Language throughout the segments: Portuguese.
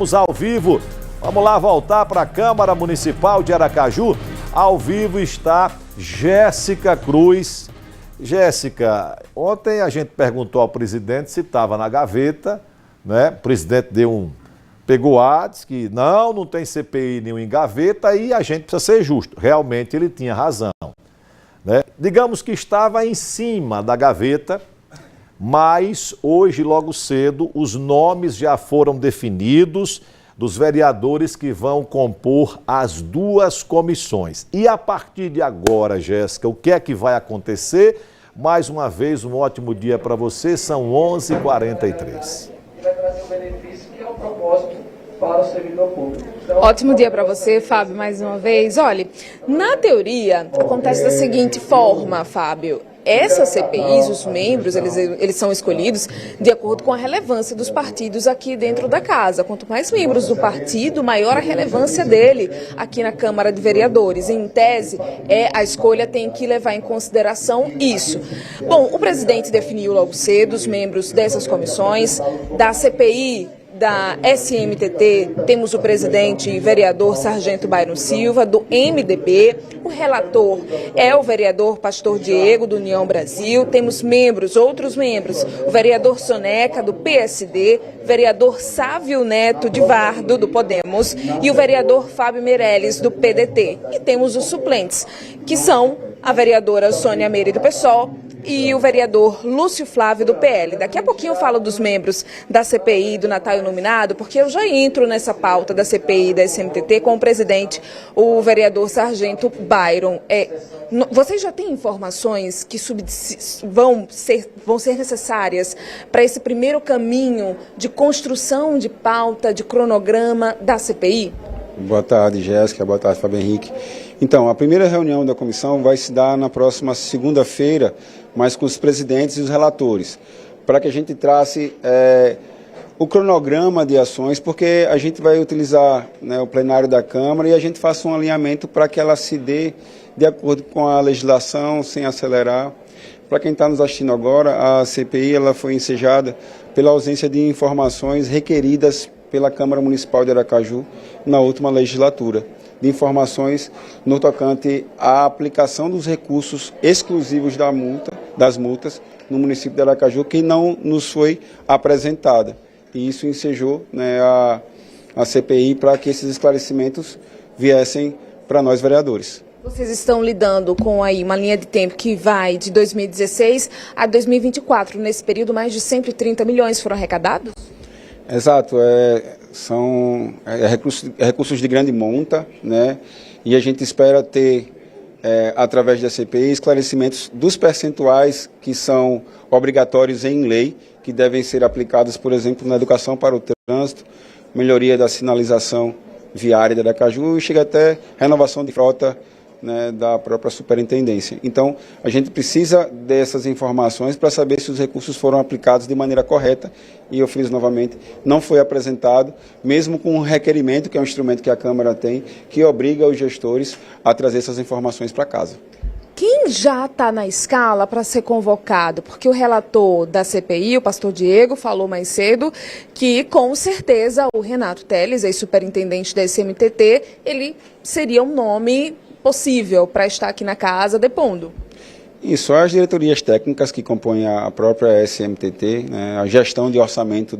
Estamos ao vivo, vamos lá voltar para a Câmara Municipal de Aracaju. Ao vivo está Jéssica Cruz. Jéssica, ontem a gente perguntou ao presidente se estava na gaveta, né? O presidente pegou disse que não tem CPI nenhum em gaveta e a gente precisa ser justo. Realmente ele tinha razão, né? Digamos que estava em cima da gaveta, mas hoje, logo cedo, os nomes já foram definidos dos vereadores que vão compor as duas comissões. E a partir de agora, Jéssica, o que é que vai acontecer? Mais uma vez, um ótimo dia para você, são 11h43. Vai trazer o benefício que é o propósito para o servidor público. Então, ótimo dia para você, Fábio, mais uma vez. Olha, na teoria, acontece da seguinte forma, Fábio. Essas CPIs, os membros, eles são escolhidos de acordo com a relevância dos partidos aqui dentro da casa. Quanto mais membros do partido, maior a relevância dele aqui na Câmara de Vereadores. Em tese, a escolha tem que levar em consideração isso. Bom, o presidente definiu logo cedo os membros dessas comissões, da CPI, da SMTT, temos o presidente vereador Sargento Byron Silva, do MDB, o relator é o vereador Pastor Diego, do União Brasil, temos outros membros, o vereador Soneca, do PSD, vereador Sávio Neto de Vardo, do Podemos, e o vereador Fábio Meirelles, do PDT. E temos os suplentes, que são a vereadora Sônia Meire, do PSOL, e o vereador Lúcio Flávio, do PL. Daqui a pouquinho eu falo dos membros da CPI do Natal Iluminado, porque eu já entro nessa pauta da CPI da SMTT com o presidente, o vereador Sargento Byron. Vocês já têm informações que vão ser necessárias para esse primeiro caminho de construção de pauta, de cronograma da CPI? Boa tarde, Jéssica. Boa tarde, Fábio Henrique. Então, a primeira reunião da comissão vai se dar na próxima segunda-feira, mas com os presidentes e os relatores, para que a gente trace o cronograma de ações, porque a gente vai utilizar, né, o plenário da Câmara e a gente faça um alinhamento para que ela se dê de acordo com a legislação, sem acelerar. Para quem está nos assistindo agora, a CPI ela foi ensejada pela ausência de informações requeridas pela Câmara Municipal de Aracaju na última legislatura, de informações no tocante à aplicação dos recursos exclusivos das multas no município de Aracaju, que não nos foi apresentada. E isso ensejou, né, a CPI para que esses esclarecimentos viessem para nós vereadores. Vocês estão lidando com aí uma linha de tempo que vai de 2016 a 2024. Nesse período, mais de 130 milhões foram arrecadados? Exato, são recursos de grande monta, né? E a gente espera ter, através da CPI, esclarecimentos dos percentuais que são obrigatórios em lei, que devem ser aplicados, por exemplo, na educação para o trânsito, melhoria da sinalização viária de Aracaju e chega até renovação de frota, né, da própria superintendência. Então, a gente precisa dessas informações para saber se os recursos foram aplicados de maneira correta e eu friso novamente, não foi apresentado, mesmo com um requerimento, que é um instrumento que a Câmara tem, que obriga os gestores a trazer essas informações para casa. Quem já está na escala para ser convocado? Porque o relator da CPI, o Pastor Diego, falou mais cedo que, com certeza, o Renato Teles, ex-superintendente da SMTT, ele seria um nome possível para estar aqui na casa depondo. Isso, as diretorias técnicas que compõem a própria SMTT, né, a gestão de orçamento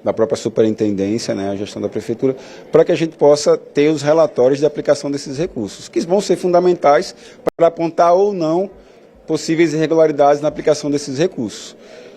da própria superintendência, né, a gestão da prefeitura, para que a gente possa ter os relatórios de aplicação desses recursos, que vão ser fundamentais para apontar ou não possíveis irregularidades na aplicação desses recursos.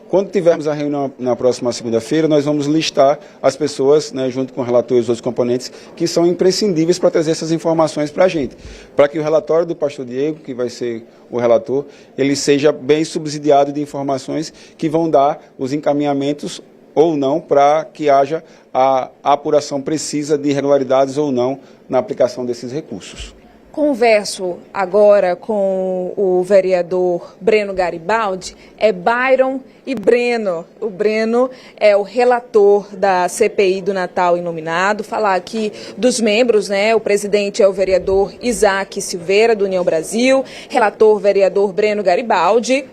Quando tivermos a reunião na próxima segunda-feira, nós vamos listar as pessoas, né, junto com o relator e os outros componentes, que são imprescindíveis para trazer essas informações para a gente. Para que o relatório do Pastor Diego, que vai ser o relator, ele seja bem subsidiado de informações que vão dar os encaminhamentos ou não para que haja a apuração precisa de irregularidades ou não na aplicação desses recursos. Converso agora com o vereador Breno Garibaldi, Byron e Breno. O Breno é o relator da CPI do Natal Iluminado. Falar aqui dos membros, né? O presidente é o vereador Isaac Silveira, do União Brasil, relator vereador Breno Garibaldi,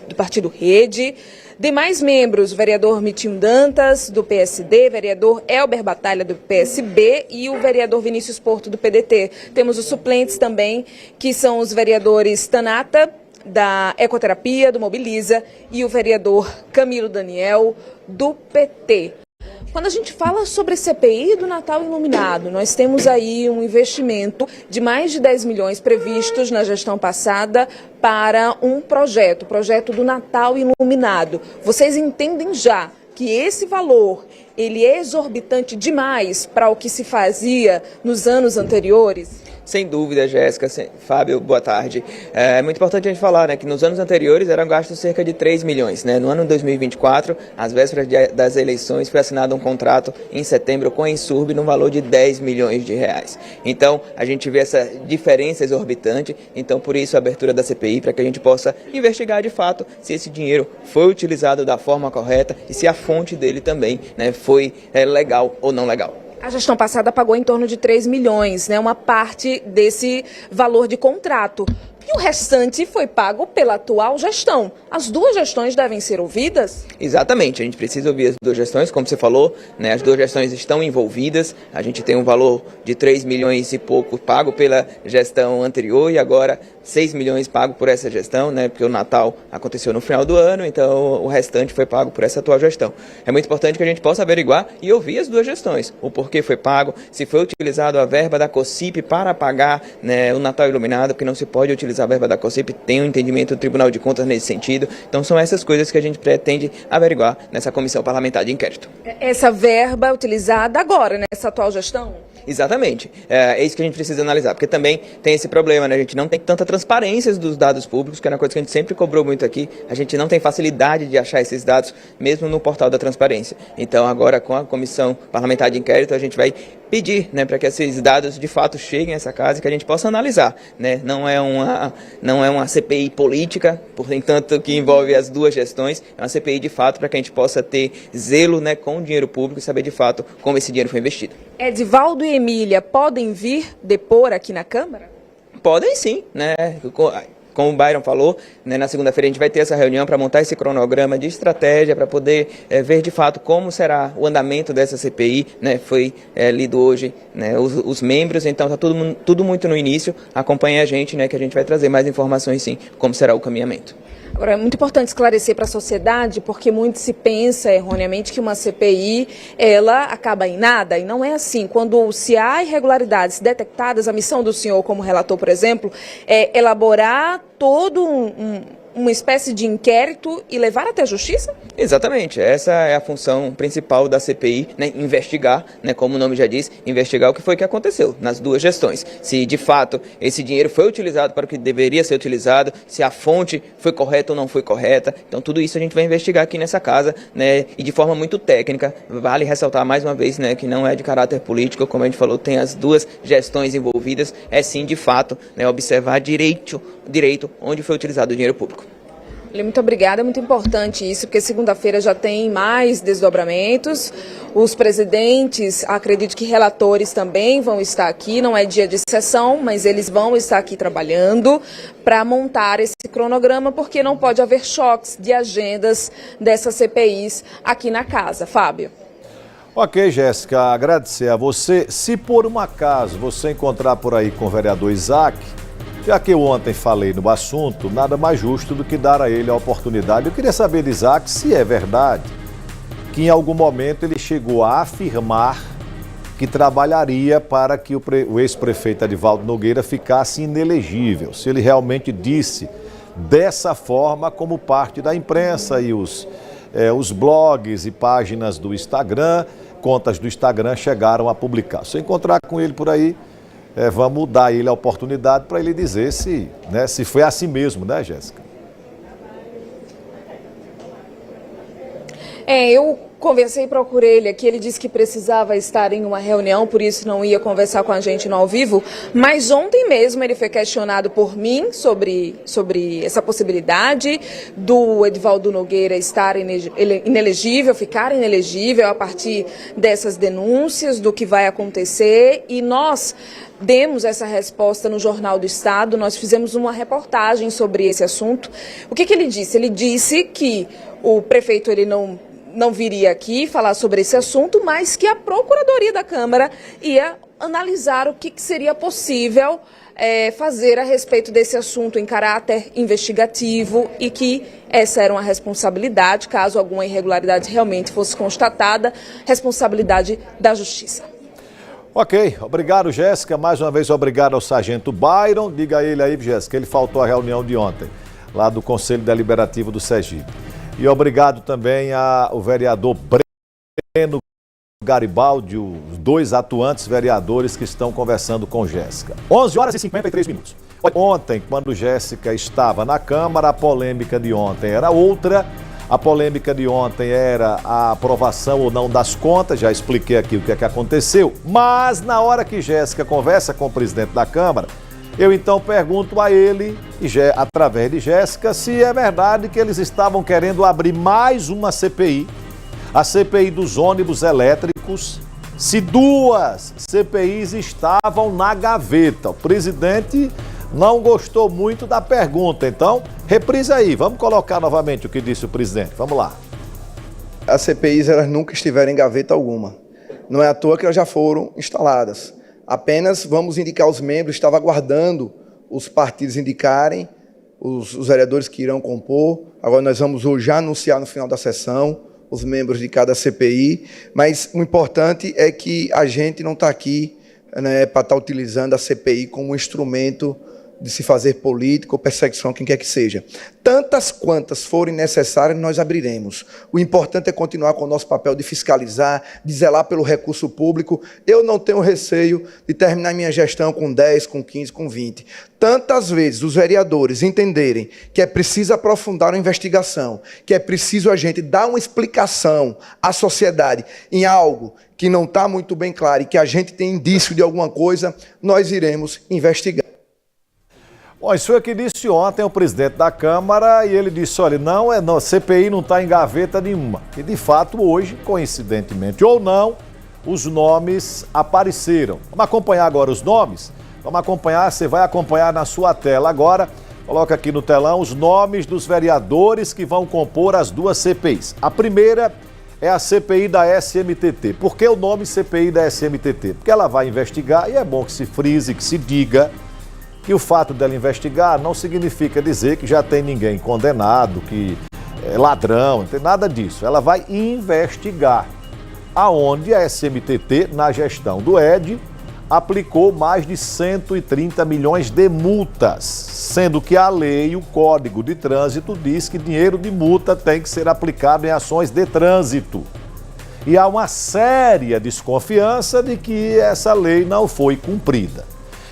do Partido Rede. Demais membros, o vereador Mitinho Dantas, do PSD, vereador Elber Batalha, do PSB e o vereador Vinícius Porto, do PDT. Temos os suplentes também, que são os vereadores Tanata, da Ecoterapia, do Mobiliza, e o vereador Camilo Daniel, do PT. Quando a gente fala sobre CPI do Natal Iluminado, nós temos aí um investimento de mais de 10 milhões previstos na gestão passada para um projeto, o projeto do Natal Iluminado. Vocês entendem já que esse valor ele é exorbitante demais para o que se fazia nos anos anteriores? Sem dúvida, Jéssica. Fábio, boa tarde. É muito importante a gente falar, né, que nos anos anteriores eram gastos cerca de 3 milhões. Né? No ano de 2024, às vésperas das eleições, foi assinado um contrato em setembro com a Insurb no valor de 10 milhões de reais. Então, a gente vê essa diferença exorbitante. Então, por isso, a abertura da CPI, para que a gente possa investigar de fato se esse dinheiro foi utilizado da forma correta e se a fonte dele também, né, foi legal ou não legal. A gestão passada pagou em torno de 3 milhões, né? Uma parte desse valor de contrato. E o restante foi pago pela atual gestão. As duas gestões devem ser ouvidas? Exatamente, a gente precisa ouvir as duas gestões, como você falou, né, as duas gestões estão envolvidas, a gente tem um valor de 3 milhões e pouco pago pela gestão anterior e agora 6 milhões pago por essa gestão, né, porque o Natal aconteceu no final do ano, então o restante foi pago por essa atual gestão. É muito importante que a gente possa averiguar e ouvir as duas gestões, o porquê foi pago, se foi utilizado a verba da COSIP para pagar, né, o Natal Iluminado, porque não se pode utilizar a verba da COSIP, tem um entendimento do Tribunal de Contas nesse sentido. Então são essas coisas que a gente pretende averiguar nessa comissão parlamentar de inquérito. Essa verba é utilizada agora, nessa atual gestão? Exatamente. É isso que a gente precisa analisar, porque também tem esse problema, né? A gente não tem tanta transparência dos dados públicos, que é uma coisa que a gente sempre cobrou muito aqui. A gente não tem facilidade de achar esses dados, mesmo no portal da transparência. Então agora, com a comissão parlamentar de inquérito, a gente vai pedir, né, para que esses dados de fato cheguem a essa casa e que a gente possa analisar, né? Não é uma CPI política, portanto, que envolve as duas gestões, é uma CPI de fato para que a gente possa ter zelo, né, com o dinheiro público e saber de fato como esse dinheiro foi investido. Edivaldo e Emília podem vir depor aqui na Câmara? Podem sim, né? Como o Byron falou, né, na segunda-feira a gente vai ter essa reunião para montar esse cronograma de estratégia para poder ver de fato como será o andamento dessa CPI, né, foi lido hoje, né, os membros, então está tudo muito no início, acompanhe a gente, né, que a gente vai trazer mais informações sim, como será o caminhamento. Agora, é muito importante esclarecer para a sociedade, porque muito se pensa erroneamente que uma CPI, ela acaba em nada, e não é assim. Quando se há irregularidades detectadas, a missão do senhor como relator, por exemplo, é elaborar todo uma espécie de inquérito e levar até a justiça? Exatamente, essa é a função principal da CPI, né, investigar, né, como o nome já diz, investigar o que foi que aconteceu nas duas gestões. Se de fato esse dinheiro foi utilizado para o que deveria ser utilizado, se a fonte foi correta ou não foi correta. Então tudo isso a gente vai investigar aqui nessa casa, né, e de forma muito técnica. Vale ressaltar mais uma vez, né, que não é de caráter político, como a gente falou, tem as duas gestões envolvidas, é sim de fato, né, observar direito onde foi utilizado o dinheiro público. Muito obrigada, é muito importante isso, porque segunda-feira já tem mais desdobramentos. Os presidentes, acredito que relatores também vão estar aqui, não é dia de sessão, mas eles vão estar aqui trabalhando para montar esse cronograma, porque não pode haver choques de agendas dessas CPIs aqui na casa. Fábio. Ok, Jéssica, agradecer a você. Se por um acaso você encontrar por aí com o vereador Isaac, já que eu ontem falei no assunto, nada mais justo do que dar a ele a oportunidade. Eu queria saber de Isaac se é verdade que em algum momento ele chegou a afirmar que trabalharia para que o ex-prefeito Edivaldo Nogueira ficasse inelegível. Se ele realmente disse dessa forma, como parte da imprensa e os blogs e páginas do Instagram, contas do Instagram chegaram a publicar. Se eu encontrar com ele por aí, vamos dar a ele a oportunidade para ele dizer se foi assim mesmo, né, Jéssica? Eu Conversei, procurei ele aqui, ele disse que precisava estar em uma reunião, por isso não ia conversar com a gente no ao vivo, mas ontem mesmo ele foi questionado por mim sobre essa possibilidade do Edivaldo Nogueira estar inelegível, ficar inelegível a partir dessas denúncias, do que vai acontecer, e nós demos essa resposta no Jornal do Estado, nós fizemos uma reportagem sobre esse assunto. O que ele disse? Ele disse que o prefeito ele não viria aqui falar sobre esse assunto, mas que a Procuradoria da Câmara ia analisar o que seria possível fazer a respeito desse assunto em caráter investigativo e que essa era uma responsabilidade, caso alguma irregularidade realmente fosse constatada, responsabilidade da Justiça. Ok, obrigado, Jéssica. Mais uma vez, obrigado ao Sargento Byron. Diga a ele aí, Jéssica, ele faltou à reunião de ontem, lá do Conselho Deliberativo do Sergipe. E obrigado também ao vereador Breno Garibaldi, os dois atuantes vereadores que estão conversando com Jéssica. 11 horas e 53 minutos. Ontem, quando Jéssica estava na Câmara, a polêmica de ontem era outra. A polêmica de ontem era a aprovação ou não das contas, já expliquei aqui o que é que aconteceu. Mas na hora que Jéssica conversa com o presidente da Câmara, eu então pergunto a ele, através de Jéssica, se é verdade que eles estavam querendo abrir mais uma CPI, a CPI dos ônibus elétricos, se duas CPIs estavam na gaveta. O presidente não gostou muito da pergunta, então reprisa aí, vamos colocar novamente o que disse o presidente, vamos lá. As CPIs elas nunca estiveram em gaveta alguma, não é à toa que elas já foram instaladas. Apenas vamos indicar os membros, estava aguardando os partidos indicarem, os vereadores que irão compor. Agora nós vamos hoje já anunciar no final da sessão os membros de cada CPI, mas o importante é que a gente não está aqui para estar utilizando a CPI como um instrumento de se fazer política ou perseguição, quem quer que seja. Tantas quantas forem necessárias, nós abriremos. O importante é continuar com o nosso papel de fiscalizar, de zelar pelo recurso público. Eu não tenho receio de terminar minha gestão com 10, com 15, com 20. Tantas vezes os vereadores entenderem que é preciso aprofundar a investigação, que é preciso a gente dar uma explicação à sociedade em algo que não está muito bem claro e que a gente tem indício de alguma coisa, nós iremos investigar. Bom, isso foi o que disse ontem o presidente da Câmara e ele disse, olha, a CPI não está em gaveta nenhuma. E de fato hoje, coincidentemente ou não, os nomes apareceram. Vamos acompanhar agora os nomes? Vamos acompanhar, você vai acompanhar na sua tela agora. Coloca aqui no telão os nomes dos vereadores que vão compor as duas CPIs. A primeira é a CPI da SMTT. Por que o nome CPI da SMTT? Porque ela vai investigar, e é bom que se frise, que se diga, que o fato dela investigar não significa dizer que já tem ninguém condenado, que é ladrão, não tem nada disso. Ela vai investigar aonde a SMTT, na gestão do ED, aplicou mais de 130 milhões de multas, sendo que a lei, o Código de Trânsito, diz que dinheiro de multa tem que ser aplicado em ações de trânsito. E há uma séria desconfiança de que essa lei não foi cumprida.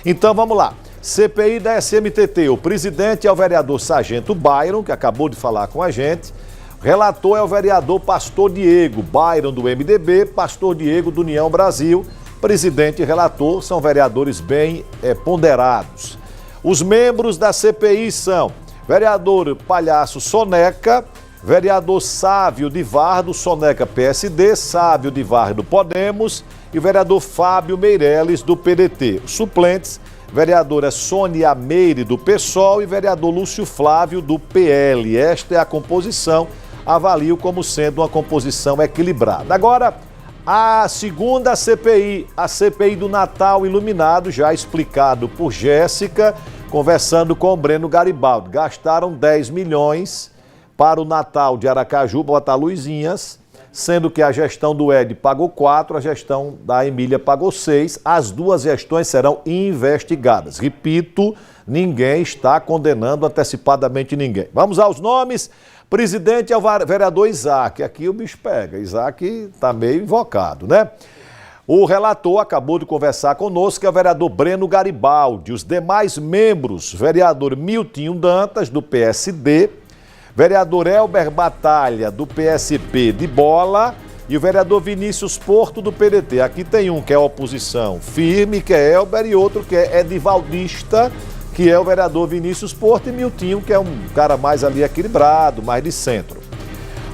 Então vamos lá. CPI da SMTT, o presidente é o vereador Sargento Byron, que acabou de falar com a gente. Relator é o vereador Pastor Diego, Byron do MDB, Pastor Diego do União Brasil. Presidente e relator são vereadores bem ponderados. Os membros da CPI são vereador Palhaço Soneca, vereador Sávio de Var do Soneca PSD, Sávio de Var do Podemos e o vereador Fábio Meireles do PDT. Os suplentes, vereadora Sônia Meire, do PSOL, e vereador Lúcio Flávio, do PL. Esta é a composição, avalio como sendo uma composição equilibrada. Agora, a segunda CPI, a CPI do Natal Iluminado, já explicado por Jéssica, conversando com o Breno Garibaldi. Gastaram 10 milhões para o Natal de Aracaju, botar luzinhas, sendo que a gestão do ED pagou 4, a gestão da Emília pagou 6. As duas gestões serão investigadas. Repito, ninguém está condenando antecipadamente ninguém. Vamos aos nomes. Presidente é o vereador Isaac. Aqui o bicho pega. Isaac está meio invocado, né? O relator acabou de conversar conosco, que é o vereador Breno Garibaldi. Os demais membros, vereador Miltinho Dantas, do PSD, vereador Elber Batalha, do PSP de Bola, e o vereador Vinícius Porto, do PDT. Aqui tem um que é oposição firme, que é Elber, e outro que é edivaldista, que é o vereador Vinícius Porto, e Miltinho, que é um cara mais ali equilibrado, mais de centro.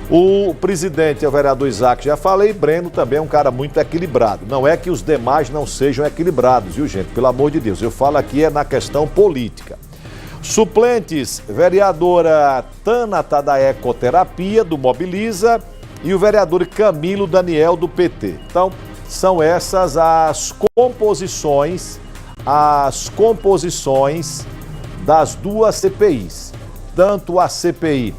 O presidente é o vereador Isaac, já falei, Breno também é um cara muito equilibrado. Não é que os demais não sejam equilibrados, viu, gente? Pelo amor de Deus, eu falo aqui é na questão política. Suplentes, vereadora Tânata da Ecoterapia, do Mobiliza, e o vereador Camilo Daniel, do PT. Então, são essas as composições das duas CPIs. Tanto a CPI